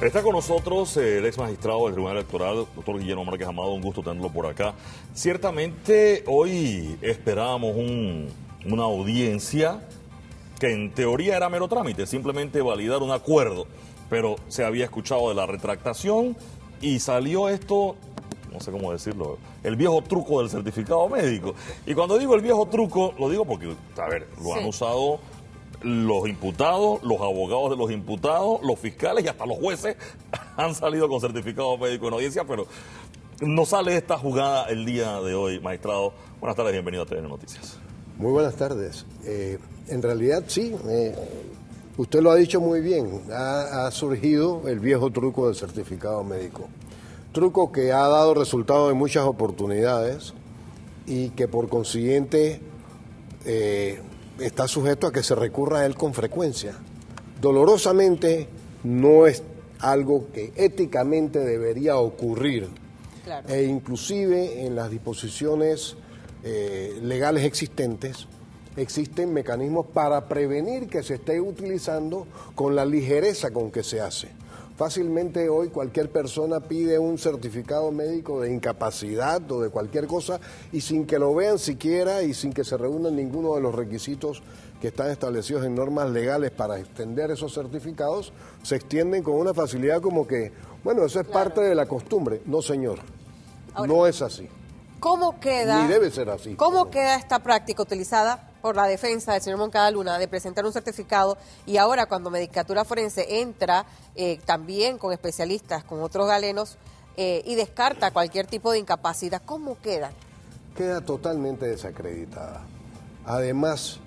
Está con nosotros el ex magistrado del Tribunal Electoral, doctor Guillermo Márquez Amado, un gusto tenerlo por acá. Ciertamente hoy esperábamos una audiencia que en teoría era mero trámite, simplemente validar un acuerdo, pero se había escuchado de la retractación y salió esto, no sé cómo decirlo, el viejo truco del certificado médico. Y cuando digo el viejo truco, lo digo porque, a ver, lo han usado los imputados, los abogados de los imputados, los fiscales y hasta los jueces han salido con certificado médico en audiencia, pero no sale esta jugada el día de hoy, magistrado. Buenas tardes, bienvenido a TVN Noticias. Muy buenas tardes. En realidad sí, usted lo ha dicho muy bien, ha surgido el viejo truco del certificado médico. Truco que ha dado resultado en muchas oportunidades y que por consiguiente está sujeto a que se recurra a él con frecuencia. Dolorosamente no es algo que éticamente debería ocurrir. Claro. E inclusive en las disposiciones legales existentes existen mecanismos para prevenir que se esté utilizando con la ligereza con que se hace. Fácilmente hoy cualquier persona pide un certificado médico de incapacidad o de cualquier cosa y sin que lo vean siquiera y sin que se reúnan ninguno de los requisitos que están establecidos en normas legales para extender esos certificados, se extienden con una facilidad como que, bueno, eso es parte de la costumbre. No, señor, ahora, no es así. ¿Cómo queda? Ni debe ser así. ¿Cómo queda esta práctica utilizada por la defensa del señor Moncada Luna de presentar un certificado y ahora cuando Medicatura Forense entra también con especialistas, con otros galenos y descarta cualquier tipo de incapacidad? ¿Cómo queda? Queda totalmente desacreditada. Además,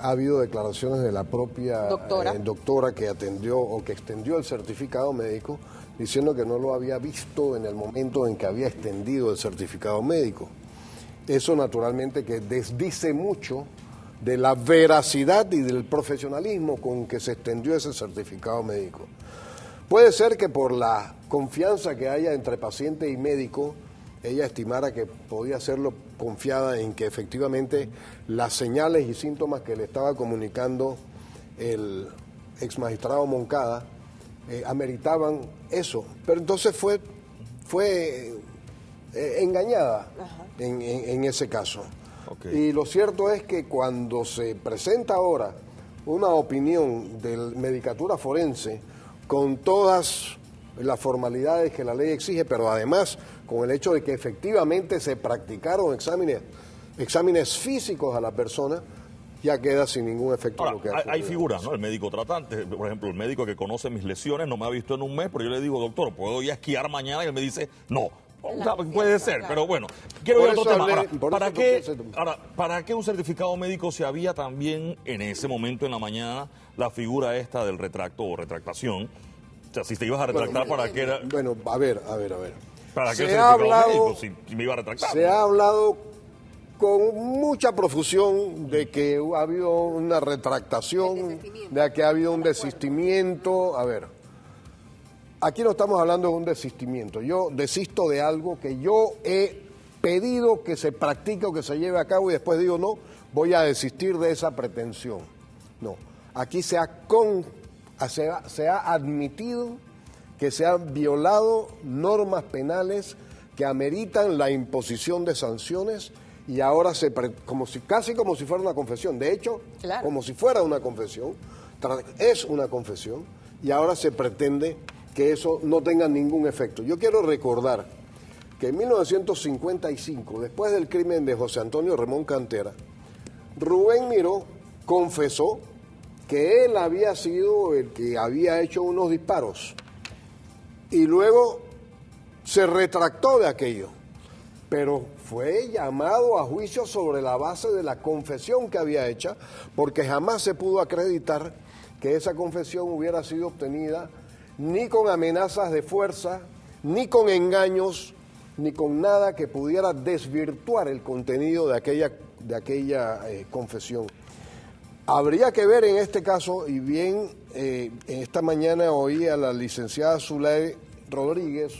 ha habido declaraciones de la propia doctora que atendió o que extendió el certificado médico diciendo que no lo había visto en el momento en que había extendido el certificado médico. Eso naturalmente que desdice mucho de la veracidad y del profesionalismo con que se extendió ese certificado médico. Puede ser que por la confianza que haya entre paciente y médico, ella estimara que podía serlo confiada en que efectivamente las señales y síntomas que le estaba comunicando el ex magistrado Moncada ameritaban eso. Pero entonces fue engañada en ese caso. Okay. Y lo cierto es que cuando se presenta ahora una opinión de Medicatura Forense con todas las formalidades que la ley exige, pero además con el hecho de que efectivamente se practicaron exámenes físicos a la persona, ya queda sin ningún efecto. Ahora, lo que hay figuras, ¿no? El médico tratante, por ejemplo, el médico que conoce mis lesiones, no me ha visto en un mes, pero yo le digo, doctor, ¿puedo ir a esquiar mañana? Y él me dice, no. O sea, puede ser, claro. Pero bueno, quiero ver otro tema. Ahora, ¿para qué un certificado médico si había también en ese momento en la mañana la figura esta del retracto o retractación? O sea, si te ibas a retractar, ¿para qué era? Bueno, a ver. ¿Para qué el certificado médico si me iba a retractar? Se ha hablado con mucha profusión de que ha habido una retractación, de que ha habido un desistimiento. A ver, aquí no estamos hablando de un desistimiento. Yo desisto de algo que yo he pedido que se practique o que se lleve a cabo y después digo, no, voy a desistir de esa pretensión. No, aquí se ha admitido que se han violado normas penales que ameritan la imposición de sanciones y ahora casi como si fuera una confesión. De hecho, claro, como si fuera una confesión, es una confesión y ahora se pretende que eso no tenga ningún efecto. Yo quiero recordar que en 1955, después del crimen de José Antonio Remón Cantera, Rubén Miró confesó que él había sido el que había hecho unos disparos y luego se retractó de aquello, pero fue llamado a juicio sobre la base de la confesión que había hecha, porque jamás se pudo acreditar que esa confesión hubiera sido obtenida ni con amenazas de fuerza, ni con engaños, ni con nada que pudiera desvirtuar el contenido de aquella confesión. Habría que ver en este caso, y bien, esta mañana oí a la licenciada Zulay Rodríguez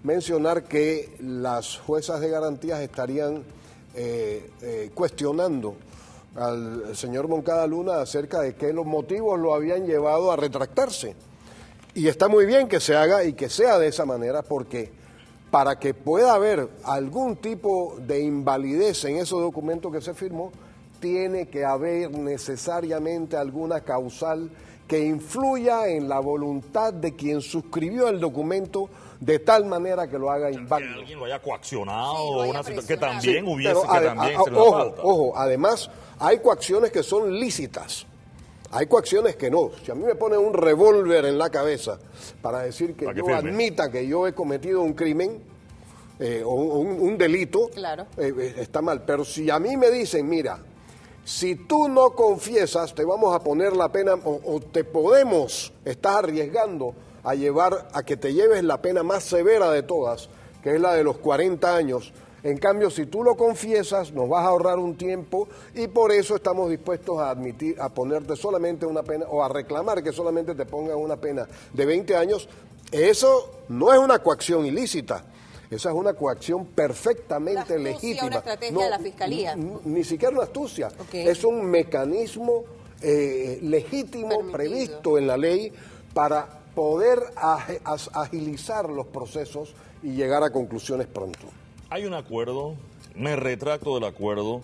mencionar que las juezas de garantías estarían cuestionando al señor Moncada Luna acerca de que los motivos lo habían llevado a retractarse. Y está muy bien que se haga y que sea de esa manera, porque para que pueda haber algún tipo de invalidez en esos documentos que se firmó, tiene que haber necesariamente alguna causal que influya en la voluntad de quien suscribió el documento de tal manera que lo haga inválido. Que alguien lo haya coaccionado, Sí, lo o haya una situación que presionado. también Sí, hubiese, pero que también sería una ojo, falta. ojo, además hay coacciones que son lícitas. Hay coacciones que no. Si a mí me ponen un revólver en la cabeza para decir que Para que yo firme. admita que yo he cometido un crimen o un delito, Claro. Está mal. Pero si a mí me dicen, mira, si tú no confiesas, te vamos a poner la pena o te podemos, estás arriesgando a llevar a que te lleves la pena más severa de todas, que es la de los 40 años. En cambio, si tú lo confiesas, nos vas a ahorrar un tiempo y por eso estamos dispuestos a admitir, a ponerte solamente una pena o a reclamar que solamente te pongan una pena de 20 años. Eso no es una coacción ilícita. Esa es una coacción perfectamente Una astucia, legítima. una estrategia de la Fiscalía. Ni siquiera una astucia. Ok. Es un mecanismo legítimo, Permitido. previsto en la ley para poder agilizar los procesos y llegar a conclusiones pronto. Hay un acuerdo, me retracto del acuerdo,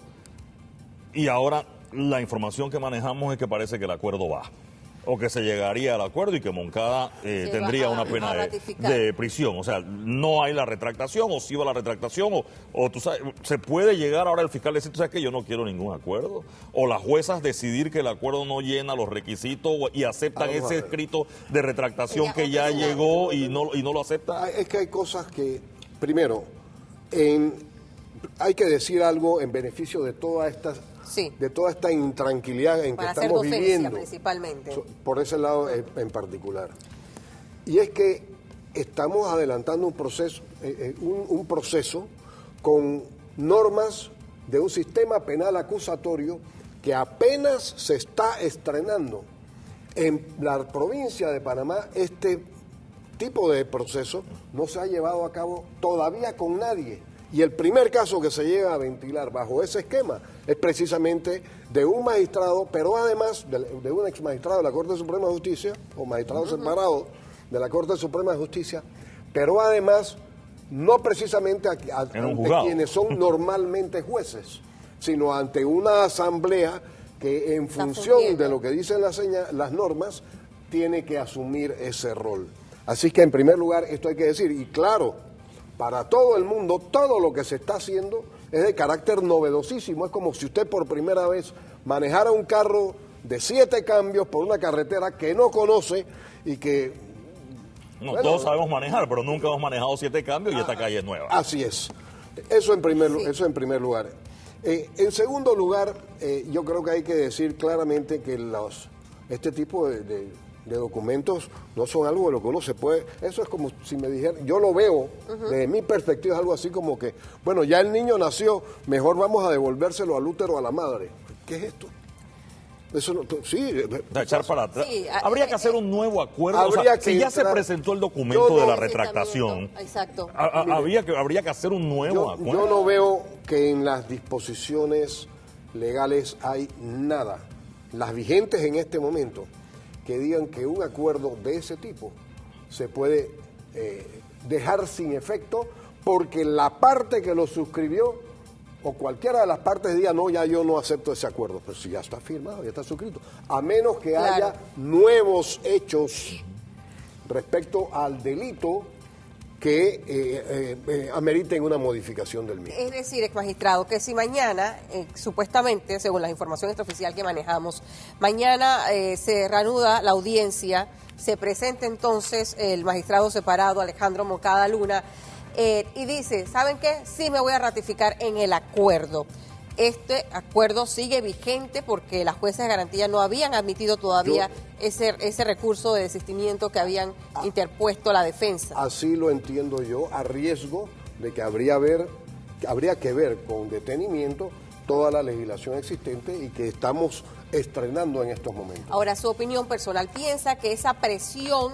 y ahora la información que manejamos es que parece que el acuerdo va, o que se llegaría al acuerdo y que Moncada tendría va una a pena ratificar. de prisión. O sea, no hay la retractación, o sí va la retractación, o tú sabes, se puede llegar ahora el fiscal decir, tú sabes que yo no quiero ningún acuerdo, o las juezas decidir que el acuerdo no llena los requisitos y aceptan Vamos a ese ver. escrito de retractación Ya, que ya oficial. llegó y no lo acepta. Es que hay cosas que, primero, hay que decir algo en beneficio de toda esta, Sí. de toda esta intranquilidad en Para que hacer estamos docencia viviendo. principalmente. Por ese lado en particular. Y es que estamos adelantando un proceso con normas de un sistema penal acusatorio que apenas se está estrenando. En la provincia de Panamá, este tipo de proceso no se ha llevado a cabo todavía con nadie. Y el primer caso que se llega a ventilar bajo ese esquema es precisamente de un magistrado, pero además de un ex magistrado de la Corte Suprema de Justicia, o magistrado separado de la Corte Suprema de Justicia, pero además no precisamente ante juzgado. quienes son normalmente jueces, sino ante una asamblea que en función fungiendo. de lo que dicen las normas tiene que asumir ese rol. Así que en primer lugar esto hay que decir, y claro, para todo el mundo, todo lo que se está haciendo es de carácter novedosísimo. Es como si usted por primera vez manejara un carro de 7 cambios por una carretera que no conoce y que... No, bueno, todos sabemos manejar, pero nunca hemos manejado 7 cambios y esta calle es nueva. Así es. Eso en primer lugar. En segundo lugar, yo creo que hay que decir claramente que este tipo de documentos no son algo de lo que uno se puede... Eso es como si me dijeran, yo lo veo, desde mi perspectiva es algo así como que, bueno, ya el niño nació, mejor vamos a devolvérselo al útero a la madre. ¿Qué es esto? Eso no, sí. De echar para atrás. Sí, Habría que hacer un nuevo acuerdo. O Habría sea, que si ya se entrar- presentó el documento Yo de no- la retractación, Exacto. habría que hacer un nuevo acuerdo. Yo no veo que en las disposiciones legales hay nada, las vigentes en este momento, que digan que un acuerdo de ese tipo se puede dejar sin efecto porque la parte que lo suscribió o cualquiera de las partes diga, no, ya yo no acepto ese acuerdo. Pero si ya está firmado, ya está suscrito. A menos que Claro. haya nuevos hechos respecto al delito que ameriten una modificación del mismo. Es decir, ex magistrado, que si mañana, supuestamente, según la información extraoficial que manejamos, mañana se reanuda la audiencia, se presenta entonces el magistrado separado Alejandro Moncada Luna y dice, ¿saben qué? Sí me voy a ratificar en el acuerdo. Este acuerdo sigue vigente porque las jueces de garantía no habían admitido todavía ese recurso de desistimiento que habían interpuesto la defensa. Así lo entiendo yo, a riesgo de que habría que ver con detenimiento toda la legislación existente y que estamos estrenando en estos momentos. Ahora, su opinión personal, ¿piensa que esa presión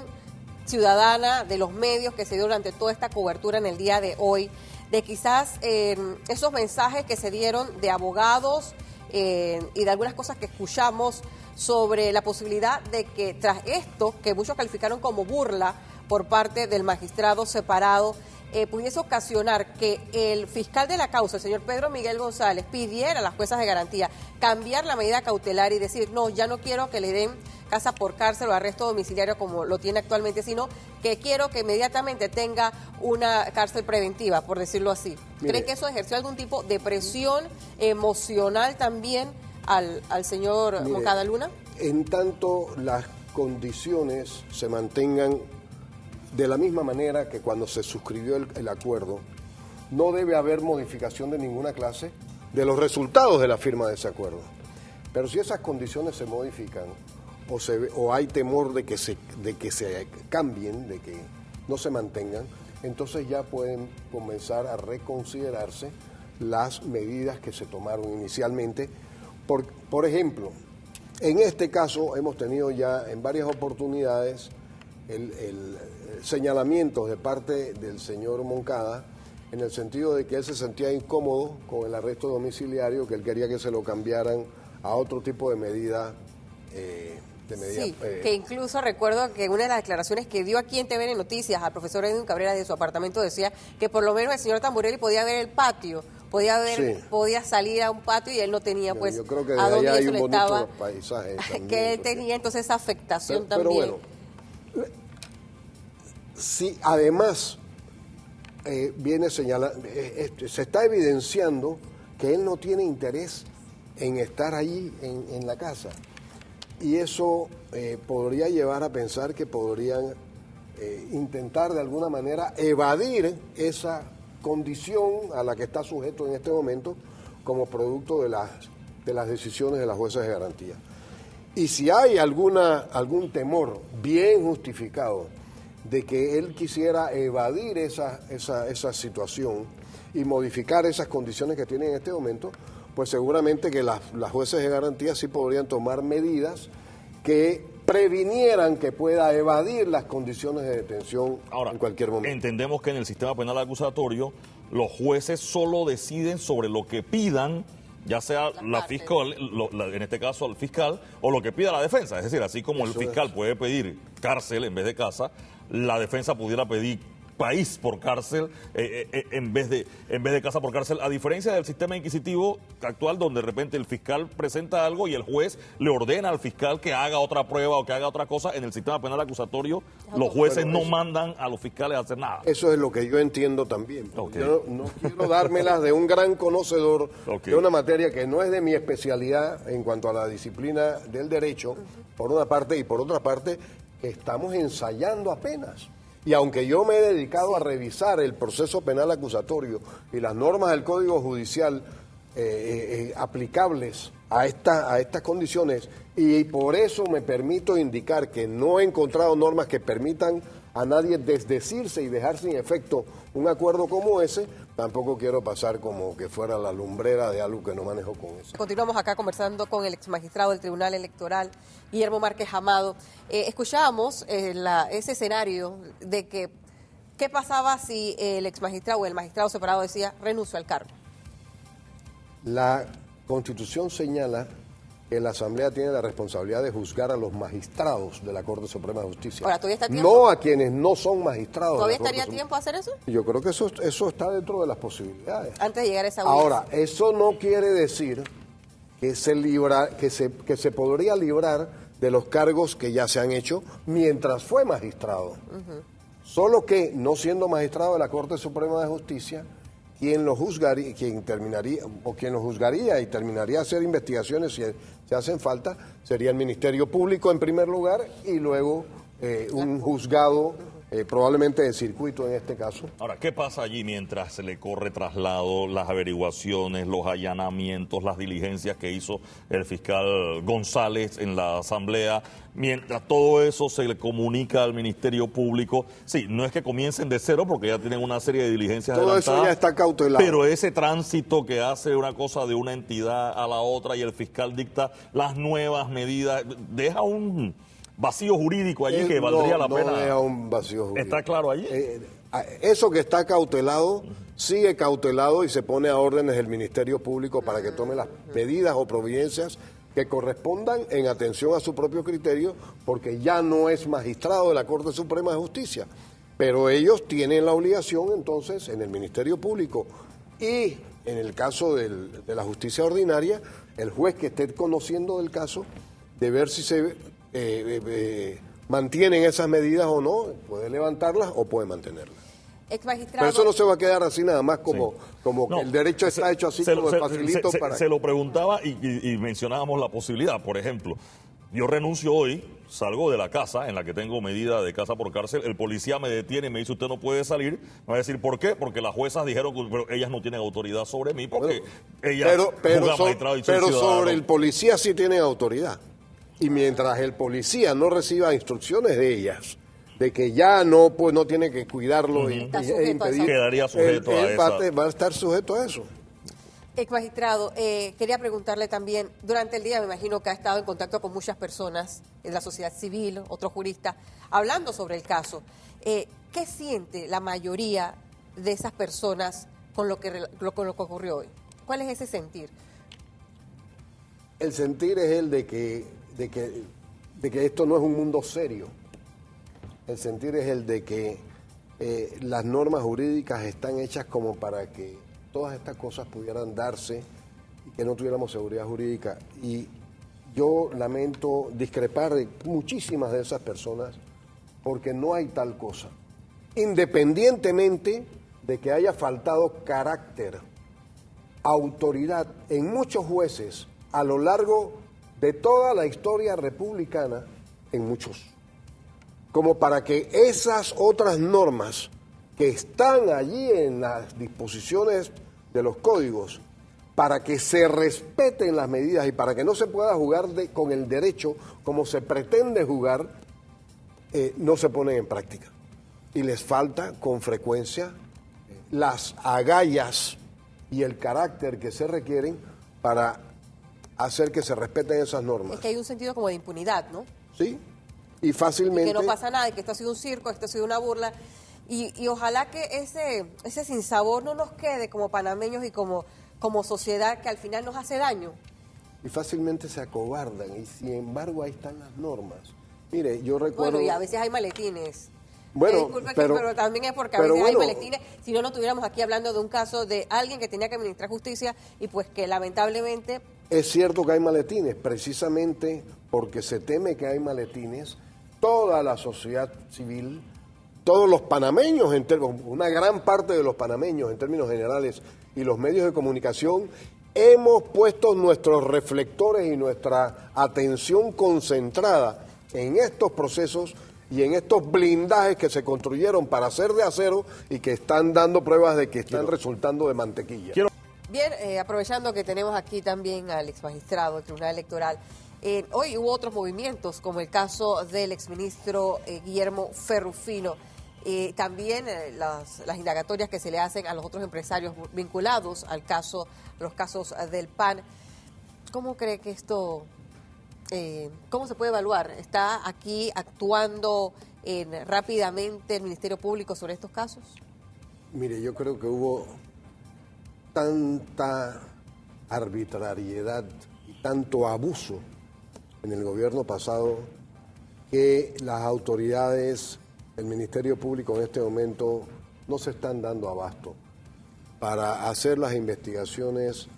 ciudadana de los medios que se dio durante toda esta cobertura en el día de hoy, de quizás esos mensajes que se dieron de abogados y de algunas cosas que escuchamos sobre la posibilidad de que tras esto, que muchos calificaron como burla por parte del magistrado separado, pudiese ocasionar que el fiscal de la causa, el señor Pedro Miguel González, pidiera a las juezas de garantía cambiar la medida cautelar y decir, no, ya no quiero que le den casa por cárcel o arresto domiciliario como lo tiene actualmente, sino que quiero que inmediatamente tenga una cárcel preventiva, por decirlo así. ¿Creen que eso ejerció algún tipo de presión emocional también al señor Moncada Luna? En tanto las condiciones se mantengan de la misma manera que cuando se suscribió el acuerdo, no debe haber modificación de ninguna clase de los resultados de la firma de ese acuerdo. Pero si esas condiciones se modifican o hay temor de que se cambien, de que no se mantengan, entonces ya pueden comenzar a reconsiderarse las medidas que se tomaron inicialmente. Por ejemplo, en este caso hemos tenido ya en varias oportunidades el señalamientos de parte del señor Moncada en el sentido de que él se sentía incómodo con el arresto domiciliario, que él quería que se lo cambiaran a otro tipo de medida. Sí, que incluso recuerdo que una de las declaraciones que dio aquí en TVN Noticias al profesor Edwin Cabrera de su apartamento decía que por lo menos el señor Tamborelli podía ver el patio, podía salir a un patio y él no tenía pues yo creo que a dónde hay eso un le estaba, paisaje también, que él tenía entonces esa afectación también. Pero bueno, sí, además viene señalando, se está evidenciando que él no tiene interés en estar allí en la casa. Y eso podría llevar a pensar que podrían intentar de alguna manera evadir esa condición a la que está sujeto en este momento como producto de las decisiones de las jueces de garantía. Y si hay algún temor bien justificado de que él quisiera evadir esa situación y modificar esas condiciones que tiene en este momento, pues seguramente que las jueces de garantía sí podrían tomar medidas que previnieran que pueda evadir las condiciones de detención en cualquier momento. Entendemos que en el sistema penal acusatorio los jueces solo deciden sobre lo que pidan, ya sea la fiscal, en este caso el fiscal, o lo que pida la defensa. Es decir, así como el fiscal puede pedir cárcel en vez de casa, la defensa pudiera pedir país por cárcel en vez de casa por cárcel, a diferencia del sistema inquisitivo actual, donde de repente el fiscal presenta algo y el juez le ordena al fiscal que haga otra prueba o que haga otra cosa. En el sistema penal acusatorio los jueces no mandan a los fiscales a hacer nada. Eso es lo que yo entiendo también. Yo no quiero dármelas de un gran conocedor de una materia que no es de mi especialidad en cuanto a la disciplina del derecho, por una parte, y por otra parte, estamos ensayando apenas. Y aunque yo me he dedicado a revisar el proceso penal acusatorio y las normas del Código Judicial aplicables a estas condiciones, y por eso me permito indicar que no he encontrado normas que permitan a nadie desdecirse y dejar sin efecto un acuerdo como ese, tampoco quiero pasar como que fuera la lumbrera de algo que no manejo con eso. Continuamos acá conversando con el exmagistrado del Tribunal Electoral, Guillermo Márquez Amado. Escuchábamos ese escenario de que qué pasaba si el exmagistrado o el magistrado separado decía renuncio al cargo. La Constitución señala que la Asamblea tiene la responsabilidad de juzgar a los magistrados de la Corte Suprema de Justicia. Ahora, ¿todavía está tiempo? No a quienes no son magistrados. ¿Todavía estaría tiempo a hacer eso? Yo creo que eso está dentro de las posibilidades. Antes de llegar a esa audiencia. Ahora, eso no quiere decir que se podría librar de los cargos que ya se han hecho mientras fue magistrado. Solo que, no siendo magistrado de la Corte Suprema de Justicia, quien lo juzgaría y terminaría a hacer investigaciones si hacen falta, sería el Ministerio Público en primer lugar y luego un juzgado probablemente de circuito en este caso. Ahora, ¿qué pasa allí mientras se le corre traslado, las averiguaciones, los allanamientos, las diligencias que hizo el fiscal González en la Asamblea? Mientras todo eso se le comunica al Ministerio Público, sí, no es que comiencen de cero porque ya tienen una serie de diligencias adelantadas. Todo eso ya está cautelado. Pero ese tránsito que hace una cosa de una entidad a la otra y el fiscal dicta las nuevas medidas, deja un vacío jurídico allí que valdría la pena. No deja un vacío jurídico. ¿Está claro allí? Eso que está cautelado, sigue cautelado y se pone a órdenes del Ministerio Público para que tome las medidas o providencias que correspondan en atención a su propio criterio, porque ya no es magistrado de la Corte Suprema de Justicia. Pero ellos tienen la obligación, entonces, en el Ministerio Público y en el caso de la justicia ordinaria, el juez que esté conociendo del caso, de ver si se mantienen esas medidas o no, puede levantarlas o puede mantenerlas. Ex magistrado. Pero eso no se va a quedar así nada más como No, que el derecho está hecho así como facilito para... Se lo preguntaba y mencionábamos la posibilidad. Por ejemplo, yo renuncio hoy, salgo de la casa en la que tengo medida de casa por cárcel, el policía me detiene y me dice usted no puede salir. Me va a decir ¿por qué? Porque las juezas dijeron que pero ellas no tienen autoridad sobre mí porque ellas juzgan magistrado y soy pero ciudadano. sobre el policía sí tienen autoridad. Y mientras el policía no reciba instrucciones de ellas, de que ya no pues no tiene que cuidarlo e impedir, quedaría sujeto a él va a estar sujeto a eso. Ex magistrado, quería preguntarle también, durante el día me imagino que ha estado en contacto con muchas personas de la sociedad civil, otros juristas, hablando sobre el caso. ¿Qué siente la mayoría de esas personas con lo que ocurrió hoy? ¿Cuál es ese sentir? El sentir es el de que esto no es un mundo serio. El sentir es el de que las normas jurídicas están hechas como para que todas estas cosas pudieran darse y que no tuviéramos seguridad jurídica. Y yo lamento discrepar de muchísimas de esas personas porque no hay tal cosa. Independientemente de que haya faltado carácter, autoridad en muchos jueces a lo largo de toda la historia republicana, en muchos, como para que esas otras normas que están allí en las disposiciones de los códigos, para que se respeten las medidas y para que no se pueda jugar con el derecho como se pretende jugar, no se ponen en práctica. Y les falta con frecuencia las agallas y el carácter que se requieren para hacer que se respeten esas normas. Es que hay un sentido como de impunidad, ¿no? Sí, y fácilmente... Y que no pasa nada, y que esto ha sido un circo, esto ha sido una burla. Y ojalá que ese sinsabor no nos quede como panameños y como sociedad que al final nos hace daño. Y fácilmente se acobardan, y sin embargo ahí están las normas. Mire, yo recuerdo... Bueno, y a veces hay maletines. Bueno, pero también es porque a veces hay maletines. Si no, no estuviéramos aquí hablando de un caso de alguien que tenía que administrar justicia y pues que lamentablemente... Es cierto que hay maletines, precisamente porque se teme que hay maletines, toda la sociedad civil, todos los panameños, una gran parte de los panameños en términos generales y los medios de comunicación, hemos puesto nuestros reflectores y nuestra atención concentrada en estos procesos y en estos blindajes que se construyeron para ser de acero y que están dando pruebas de que están resultando de mantequilla. Bien, aprovechando que tenemos aquí también al exmagistrado del Tribunal Electoral, hoy hubo otros movimientos, como el caso del exministro Guillermo Ferrufino, también las indagatorias que se le hacen a los otros empresarios vinculados al caso, los casos del PAN. ¿Cómo cree que esto, cómo se puede evaluar? ¿Está aquí actuando rápidamente el Ministerio Público sobre estos casos? Mire, yo creo que hubo tanta arbitrariedad y tanto abuso en el gobierno pasado que las autoridades, el Ministerio Público en este momento no se están dando abasto para hacer las investigaciones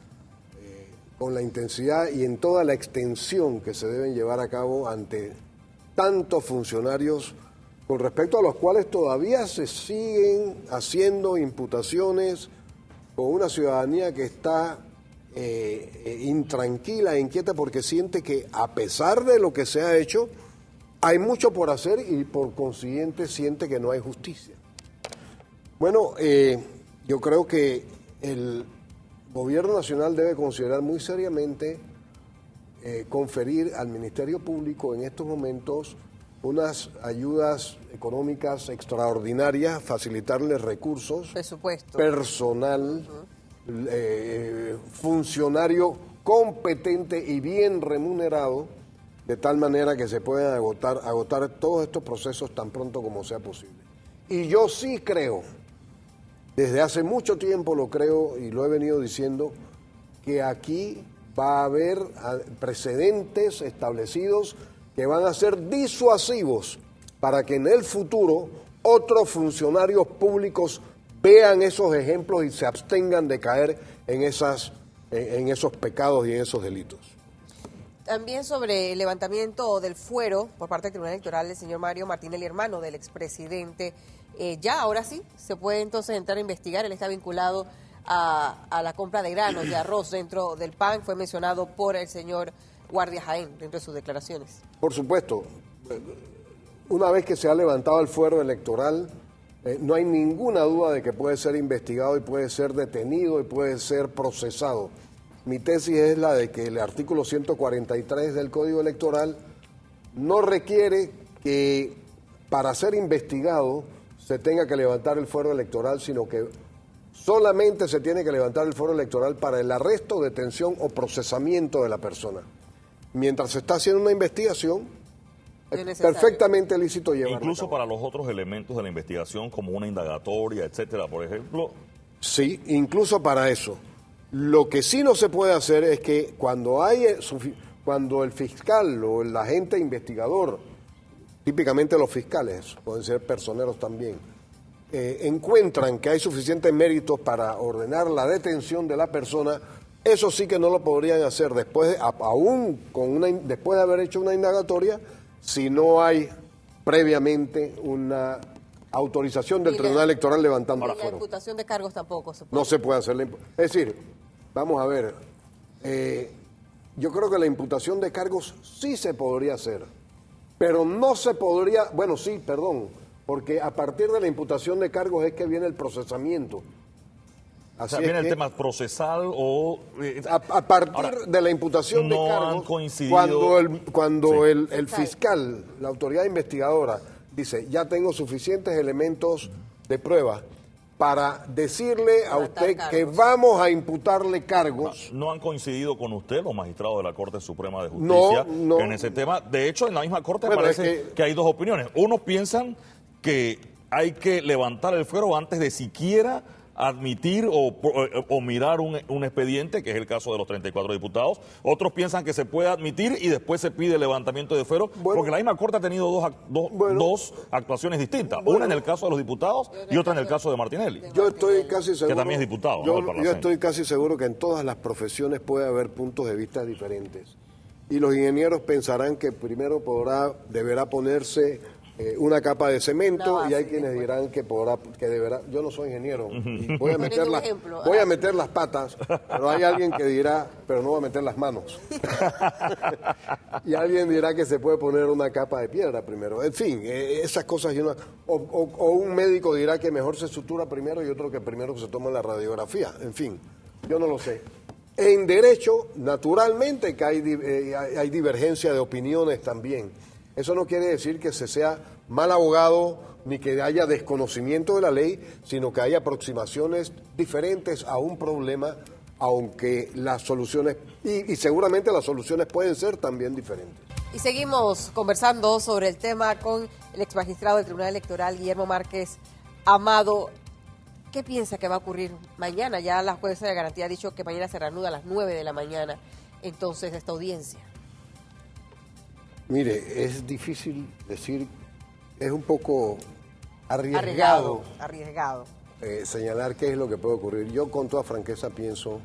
con la intensidad y en toda la extensión que se deben llevar a cabo ante tantos funcionarios con respecto a los cuales todavía se siguen haciendo imputaciones con una ciudadanía que está intranquila, inquieta, porque siente que a pesar de lo que se ha hecho, hay mucho por hacer y por consiguiente siente que no hay justicia. Bueno, yo creo que el Gobierno Nacional debe considerar muy seriamente conferir al Ministerio Público en estos momentos unas ayudas económicas extraordinarias, facilitarles recursos, presupuesto, personal, funcionario competente y bien remunerado, de tal manera que se puedan agotar todos estos procesos tan pronto como sea posible. Y yo sí creo, desde hace mucho tiempo lo creo y lo he venido diciendo, que aquí va a haber precedentes establecidos que van a ser disuasivos para que en el futuro otros funcionarios públicos vean esos ejemplos y se abstengan de caer en esos pecados y en esos delitos. También sobre el levantamiento del fuero por parte del Tribunal Electoral del señor Mario Martinelli, hermano del expresidente, ya ahora sí se puede entonces entrar a investigar. Él está vinculado a la compra de granos, de arroz dentro del PAN, fue mencionado por el señor Guardia Jaén dentro de sus declaraciones. Por supuesto, una vez que se ha levantado el fuero electoral, no hay ninguna duda de que puede ser investigado y puede ser detenido y puede ser procesado. Mi tesis es la de que el artículo 143 del Código Electoral no requiere que para ser investigado se tenga que levantar el fuero electoral, sino que solamente se tiene que levantar el fuero electoral para el arresto, detención o procesamiento de la persona. Mientras se está haciendo una investigación, es perfectamente lícito llevarlo. Incluso para los otros elementos de la investigación, como una indagatoria, etcétera, por ejemplo. Sí, incluso para eso. Lo que sí no se puede hacer es que cuando el fiscal o el agente investigador, típicamente los fiscales, pueden ser personeros también, encuentran que hay suficientes méritos para ordenar la detención de la persona, eso sí que no lo podrían hacer después de haber hecho una indagatoria, si no hay previamente una autorización del Tribunal Electoral levantando el fuero. La imputación de cargos tampoco se puede. No se puede hacer. Es decir, vamos a ver, yo creo que la imputación de cargos sí se podría hacer, pero no se podría, bueno, sí, perdón, porque a partir de la imputación de cargos es que viene el procesamiento. Así viene el tema procesal o... a partir de la imputación de cargos, han coincidido, cuando el fiscal, la autoridad investigadora, dice, ya tengo suficientes elementos de prueba para decirle a usted que vamos a imputarle cargos. ¿No han coincidido con usted los magistrados de la Corte Suprema de Justicia en ese tema? De hecho, en la misma Corte parece que hay dos opiniones. Unos piensan que hay que levantar el fuero antes de siquiera admitir o mirar un expediente, que es el caso de los 34 diputados. Otros piensan que se puede admitir y después se pide el levantamiento de fuero, porque la misma Corte ha tenido dos actuaciones distintas. Una en el caso de los diputados y otra en el caso de Martinelli. Yo estoy casi seguro, que también es diputado. Yo estoy casi seguro que en todas las profesiones puede haber puntos de vista diferentes. Y los ingenieros pensarán que primero deberá ponerse una capa de cemento, y hay quienes dirán que deberá. Yo no soy ingeniero y voy a meter las patas, pero hay alguien que dirá, pero no voy a meter las manos. Y alguien dirá que se puede poner una capa de piedra primero. En fin, esas cosas. O un médico dirá que mejor se sutura primero y otro que primero se toma la radiografía. En fin, yo no lo sé. En derecho, naturalmente que hay divergencia de opiniones también. Eso no quiere decir que se sea mal abogado ni que haya desconocimiento de la ley, sino que hay aproximaciones diferentes a un problema, aunque las soluciones, y seguramente las soluciones pueden ser también diferentes. Y seguimos conversando sobre el tema con el exmagistrado del Tribunal Electoral, Guillermo Márquez Amado. ¿Qué piensa que va a ocurrir mañana? Ya la jueza de garantía ha dicho que mañana se reanuda a las 9 de la mañana, entonces, esta audiencia. Mire, es difícil decir, es un poco arriesgado. Señalar qué es lo que puede ocurrir. Yo con toda franqueza pienso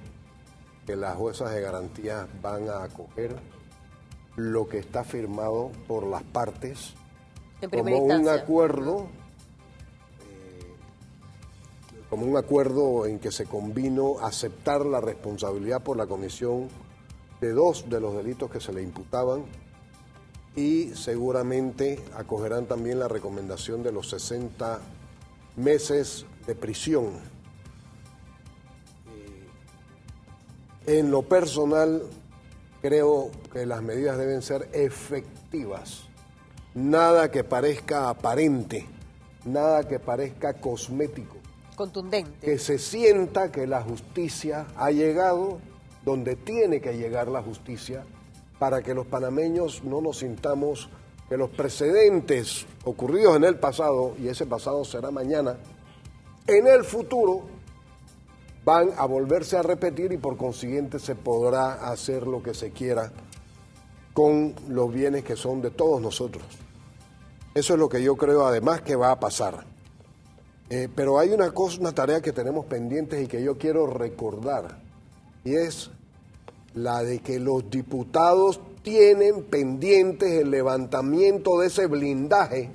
que las juezas de garantía van a acoger lo que está firmado por las partes como un acuerdo en que se convino aceptar la responsabilidad por la comisión de 2 de los delitos que se le imputaban, y seguramente acogerán también la recomendación de los 60 meses de prisión. En lo personal, creo que las medidas deben ser efectivas. Nada que parezca aparente, nada que parezca cosmético. Contundente. Que se sienta que la justicia ha llegado donde tiene que llegar la justicia, para que los panameños no nos sintamos que los precedentes ocurridos en el pasado, y ese pasado será mañana, en el futuro van a volverse a repetir y por consiguiente se podrá hacer lo que se quiera con los bienes que son de todos nosotros. Eso es lo que yo creo además que va a pasar. Pero hay una tarea que tenemos pendientes y que yo quiero recordar, y es la de que los diputados tienen pendientes el levantamiento de ese blindaje,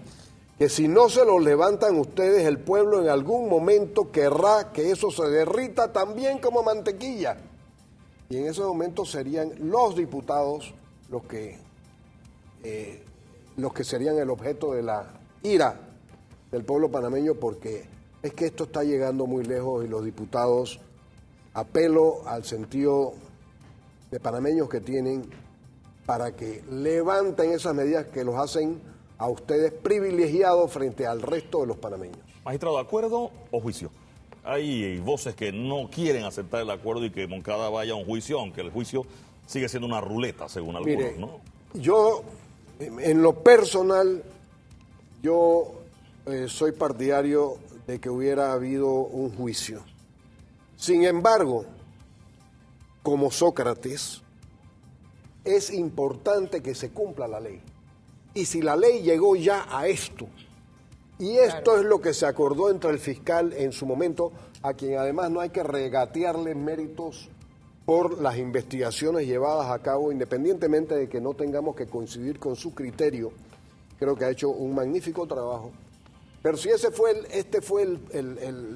que si no se lo levantan ustedes, el pueblo en algún momento querrá que eso se derrita también como mantequilla. Y en ese momento serían los diputados los que serían el objeto de la ira del pueblo panameño, porque es que esto está llegando muy lejos y los diputados, apelo al sentido de panameños que tienen para que levanten esas medidas que los hacen a ustedes privilegiados frente al resto de los panameños. Magistrado, ¿acuerdo o juicio? Hay voces que no quieren aceptar el acuerdo y que Moncada vaya a un juicio, aunque el juicio sigue siendo una ruleta, según algunos. Mire, ¿no? Yo, en lo personal, yo soy partidario de que hubiera habido un juicio. Sin embargo, como Sócrates, es importante que se cumpla la ley. Y si la ley llegó ya a esto, y esto claro, es lo que se acordó entre el fiscal en su momento, a quien además no hay que regatearle méritos por las investigaciones llevadas a cabo, independientemente de que no tengamos que coincidir con su criterio, creo que ha hecho un magnífico trabajo. Pero si ese fue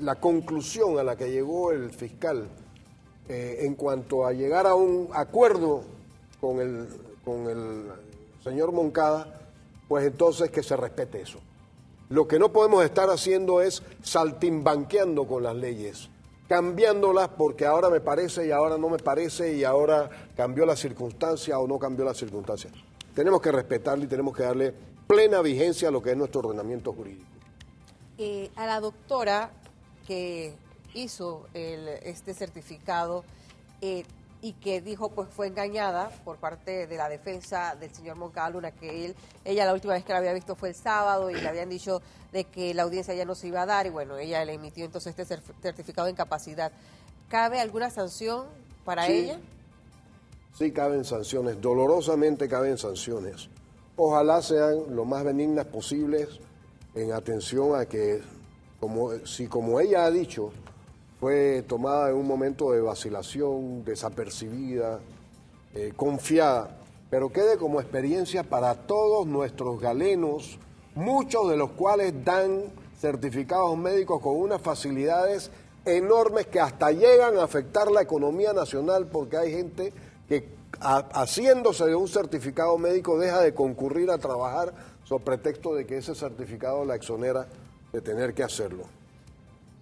la conclusión a la que llegó el fiscal en cuanto a llegar a un acuerdo con el señor Moncada, pues entonces que se respete eso. Lo que no podemos estar haciendo es saltimbanqueando con las leyes, cambiándolas porque ahora me parece y ahora no me parece y ahora cambió la circunstancia o no cambió la circunstancia. Tenemos que respetarle y tenemos que darle plena vigencia a lo que es nuestro ordenamiento jurídico. A la doctora que hizo este certificado y que dijo pues fue engañada por parte de la defensa del señor Moncada Luna, que ella la última vez que la había visto fue el sábado y le habían dicho de que la audiencia ya no se iba a dar y bueno, ella le emitió entonces este certificado de incapacidad. ¿Cabe alguna sanción para ella? Sí, caben sanciones, dolorosamente caben sanciones. Ojalá sean lo más benignas posibles en atención a que, como ella ha dicho, fue tomada en un momento de vacilación, desapercibida, confiada, pero quede como experiencia para todos nuestros galenos, muchos de los cuales dan certificados médicos con unas facilidades enormes que hasta llegan a afectar la economía nacional, porque hay gente que haciéndose de un certificado médico deja de concurrir a trabajar sobre pretexto de que ese certificado la exonera de tener que hacerlo.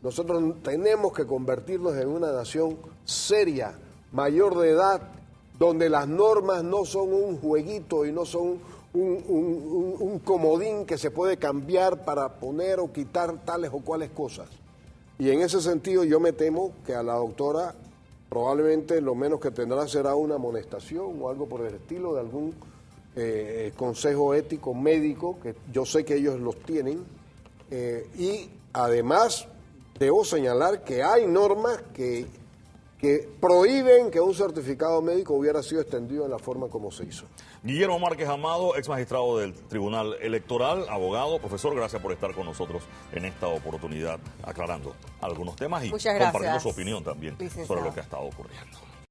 Nosotros tenemos que convertirnos en una nación seria, mayor de edad, donde las normas no son un jueguito y no son un comodín que se puede cambiar para poner o quitar tales o cuales cosas. Y en ese sentido yo me temo que a la doctora probablemente lo menos que tendrá será una amonestación o algo por el estilo de algún consejo ético médico, que yo sé que ellos los tienen, y además debo señalar que hay normas que prohíben que un certificado médico hubiera sido extendido en la forma como se hizo. Guillermo Márquez Amado, ex magistrado del Tribunal Electoral, abogado, profesor, gracias por estar con nosotros en esta oportunidad aclarando algunos temas y compartiendo su opinión también sobre lo que ha estado ocurriendo.